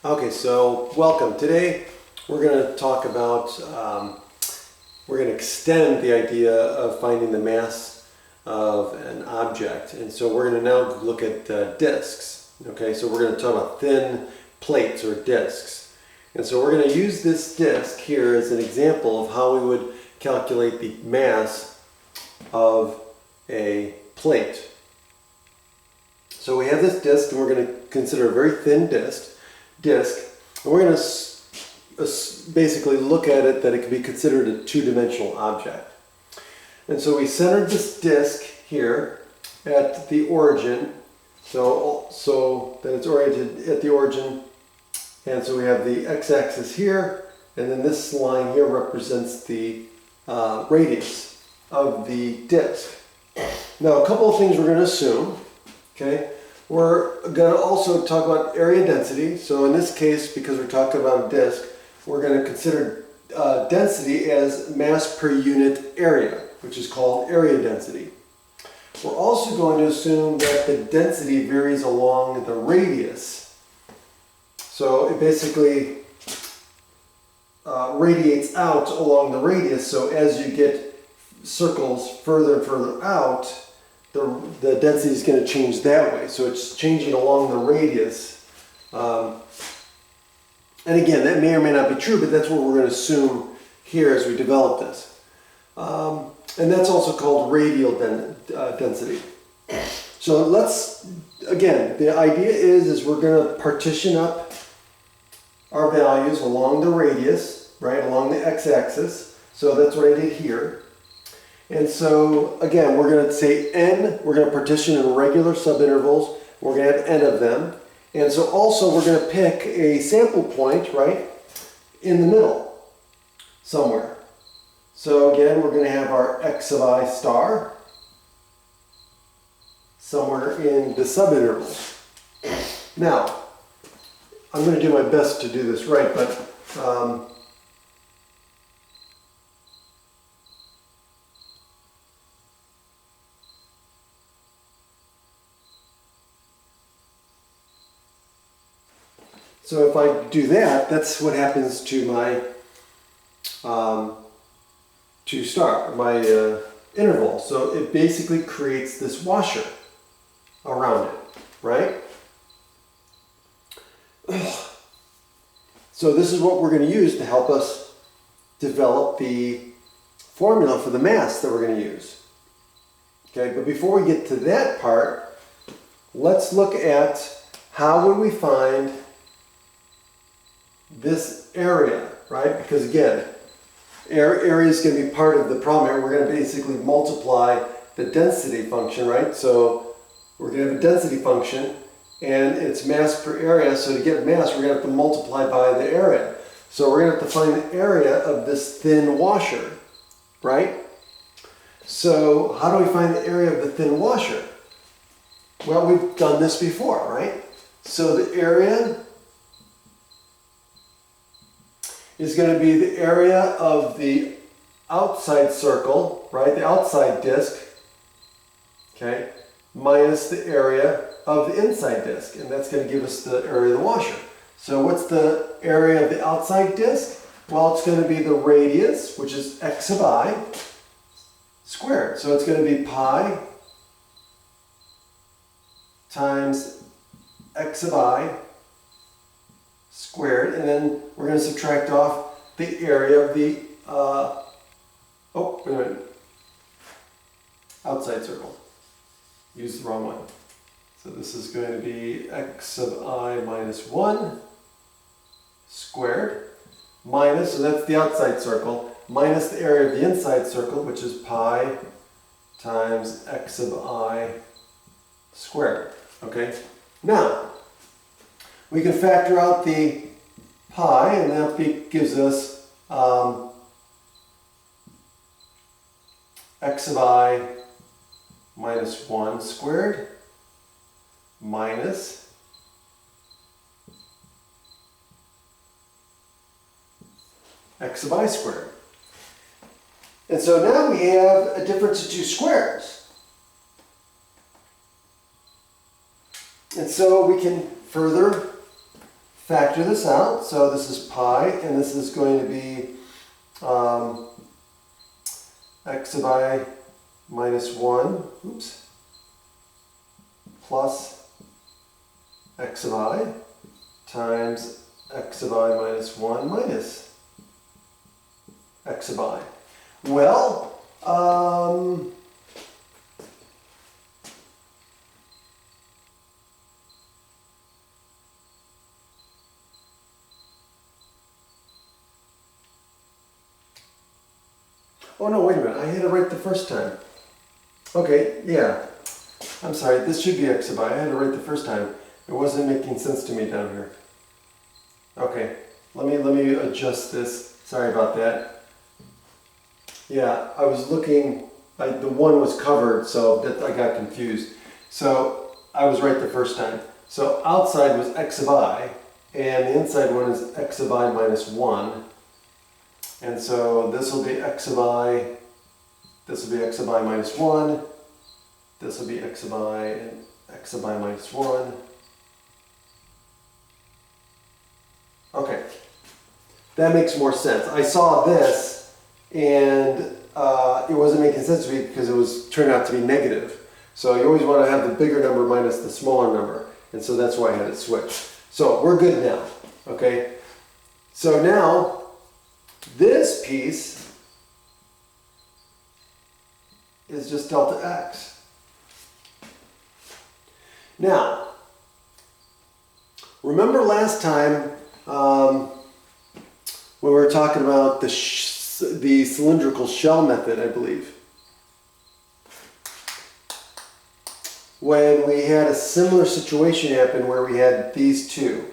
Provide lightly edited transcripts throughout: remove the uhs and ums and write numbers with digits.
Okay, so welcome. Today we're going to talk about, we're going to extend the idea of finding the mass of an object. And so we're going to now look at disks. Okay, so we're going to talk about thin plates or disks. And so we're going to use this disk here as an example of how we would calculate the mass of a plate. So we have this disk, and we're going to consider a very thin disk, and we're going to basically look at it that it can be considered a two-dimensional object. And so we centered this disk here at the origin, so that it's oriented at the origin, and so we have the x-axis here, and then this line here represents the radius of the disk. Now, a couple of things we're going to assume. Okay, we're going to also talk about area density. So in this case, because we're talking about a disk, we're going to consider density as mass per unit area, which is called area density. We're also going to assume that the density varies along the radius. So it basically radiates out along the radius. So as you get circles further and further out, the density is going to change that way. So it's changing along the radius. And again, that may or may not be true, but that's what we're going to assume here as we develop this. And that's also called radial density. So let's, again, the idea is we're going to partition up our values along the radius, right, along the x-axis. So that's what I did here. And so, again, we're going to say n, we're going to partition in regular subintervals, we're going to have n of them. And so also we're going to pick a sample point, right, in the middle, somewhere. So again, we're going to have our x of I star somewhere in the subinterval. Now, I'm going to do my best to do this right, but so if I do that, that's what happens to my interval. So it basically creates this washer around it, right? So this is what we're going to use to help us develop the formula for the mass that we're going to use. Okay, but before we get to that part, let's look at how would we find this area, right? Because again, area is going to be part of the problem here. We're going to basically multiply the density function, right? So we're going to have a density function, and it's mass per area. So to get mass, we're going to have to multiply by the area. So we're going to have to find the area of this thin washer, right? So how do we find the area of the thin washer? Well, we've done this before, right? So the area is going to be the area of the outside circle, right, the outside disk, okay, minus the area of the inside disk, and that's going to give us the area of the washer. So what's the area of the outside disk? Well, it's going to be the radius, which is x of I, squared. So it's going to be pi times x of I squared, and then we're going to subtract off the area of the outside circle. Use the wrong one. So this is going to be x of I minus 1 squared minus, so that's the outside circle, minus the area of the inside circle, which is pi times x of I squared. Okay? Now, we can factor out the pi, and that gives us x of I minus 1 squared minus x of I squared. And so now we have a difference of two squares. And so we can further factor this out. So this is pi, and this is going to be x sub I minus 1, oops, plus x sub I times x sub I minus 1 minus x sub I. Well, oh no, wait a minute, I had it right the first time. Okay, yeah. I'm sorry, this should be x sub I. I had it right the first time. It wasn't making sense to me down here. Okay, let me adjust this. Sorry about that. Yeah, I was looking, the one was covered, so that I got confused. So I was right the first time. So outside was x sub I, and the inside one is x sub I minus 1. And so this will be x sub I, this will be x sub I minus 1, this will be x sub I and x sub I minus 1. Okay, that makes more sense. I saw this and it wasn't making sense to me because it was turned out to be negative. So you always want to have the bigger number minus the smaller number. And so that's why I had it switched. So we're good now, okay? So now, this piece is just delta x. Now, remember last time when we were talking about the cylindrical shell method, I believe, when we had a similar situation happen where we had these two.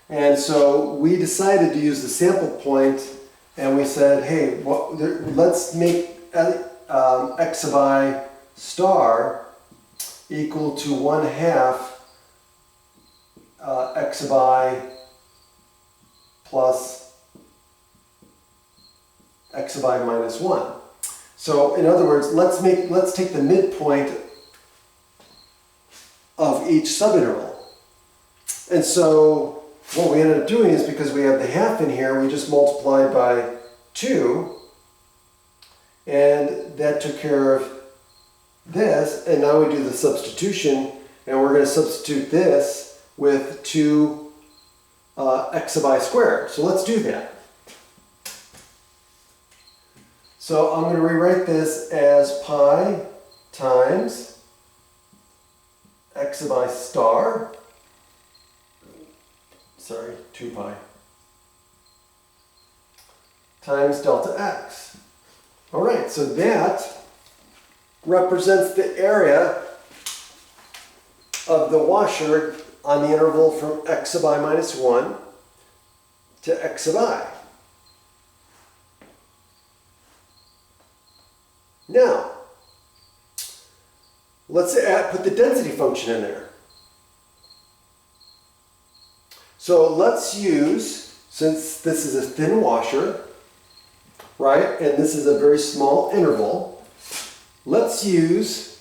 And so we decided to use the sample point, and we said, hey, let's make x sub I star equal to 1/2 x sub I plus x sub I minus 1. So in other words, let's take the midpoint of each subinterval. And so what we ended up doing is, because we have the half in here, we just multiplied by 2, and that took care of this. And now we do the substitution, and we're going to substitute this with 2 x sub I squared. So let's do that. So I'm going to rewrite this as pi times x sub I star, sorry, 2 pi, times delta x. All right, so that represents the area of the washer on the interval from x sub I minus 1 to x sub I. Now, let's put the density function in there. So let's use, since this is a thin washer, right, and this is a very small interval, let's use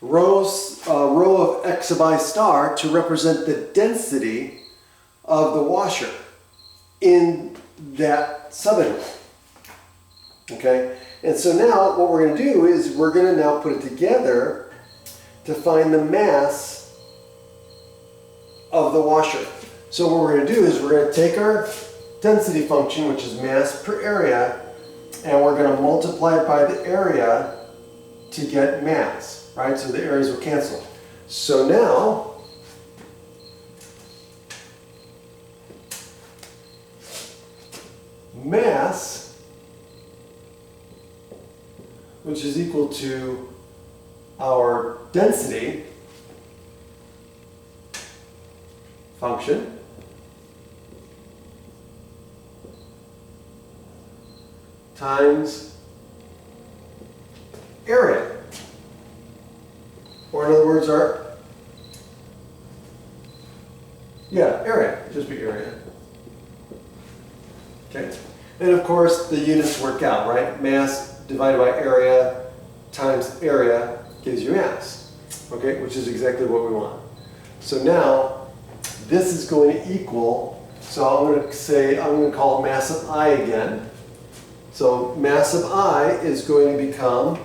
row of x sub I star to represent the density of the washer in that subinterval. Okay, and so now what we're going to do is we're going to now put it together to find the mass of the washer. So what we're going to do is we're going to take our density function, which is mass per area, and we're going to multiply it by the area to get mass, right? So the areas will cancel. So now, mass, which is equal to our density function times area. Or in other words, area, just be area. Okay, and of course the units work out, right? Mass divided by area times area gives you mass, okay, which is exactly what we want. So now this is going to equal, so I'm going to call it mass of I again. So mass of I is going to become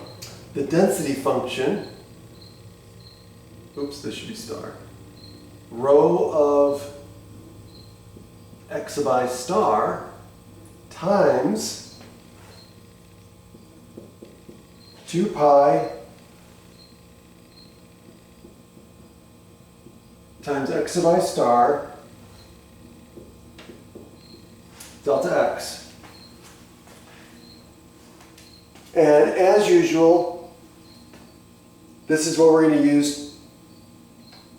the density function, oops, this should be star, rho of x sub I star times 2 pi times x sub I star delta x. And as usual, this is what we're going to use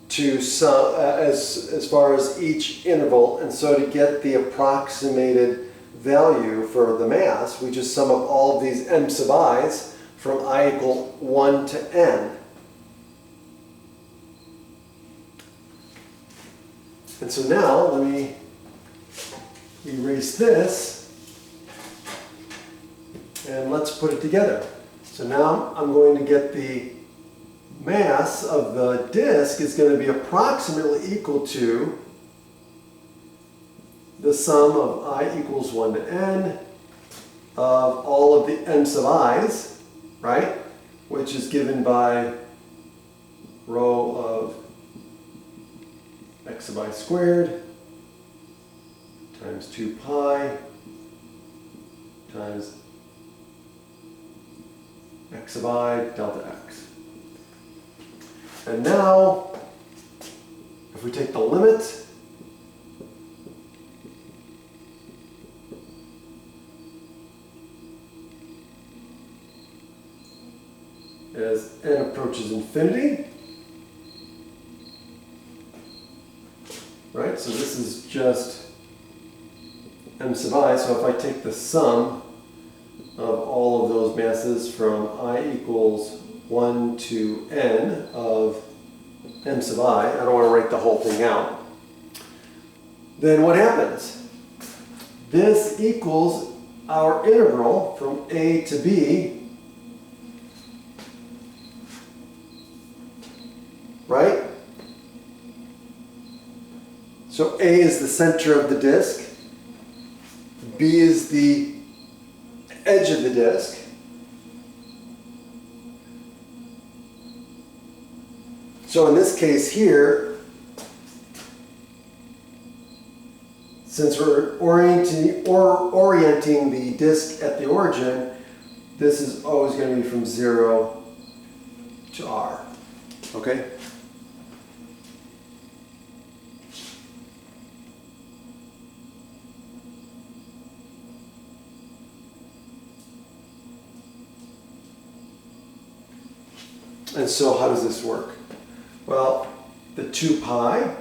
to sum as far as each interval. And so to get the approximated value for the mass, we just sum up all of these m sub i's from I equal 1 to n. And so now let me erase this. And let's put it together. So now I'm going to get the mass of the disk is going to be approximately equal to the sum of I equals 1 to n of all of the m sub i's, right? Which is given by rho of x sub I squared times 2 pi times x sub I delta x. And now, if we take the limit, as n approaches infinity, right? So this is just m sub I, so if I take the sum of all of those masses from I equals 1 to n of m sub I don't want to write the whole thing out, then what happens? This equals our integral from a to b, right? So a is the center of the disk, b is the edge of the disk, so in this case here, since we're orienting the disk at the origin, this is always going to be from 0 to r, okay? And so how does this work? Well, the 2 pi,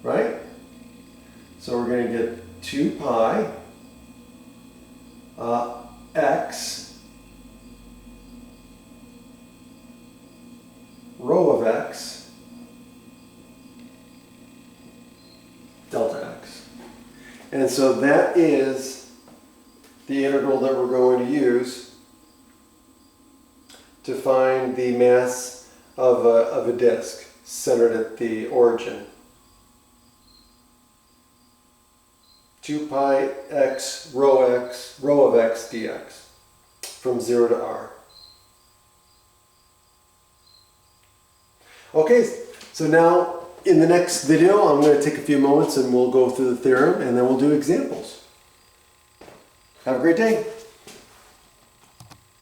right? So we're going to get 2 pi x rho of x delta x. And so that is the integral that we're going to use to find the mass of a disk centered at the origin. 2 pi x rho of x dx from 0 to r. Okay, so now in the next video I'm going to take a few moments and we'll go through the theorem and then we'll do examples. Have a great day.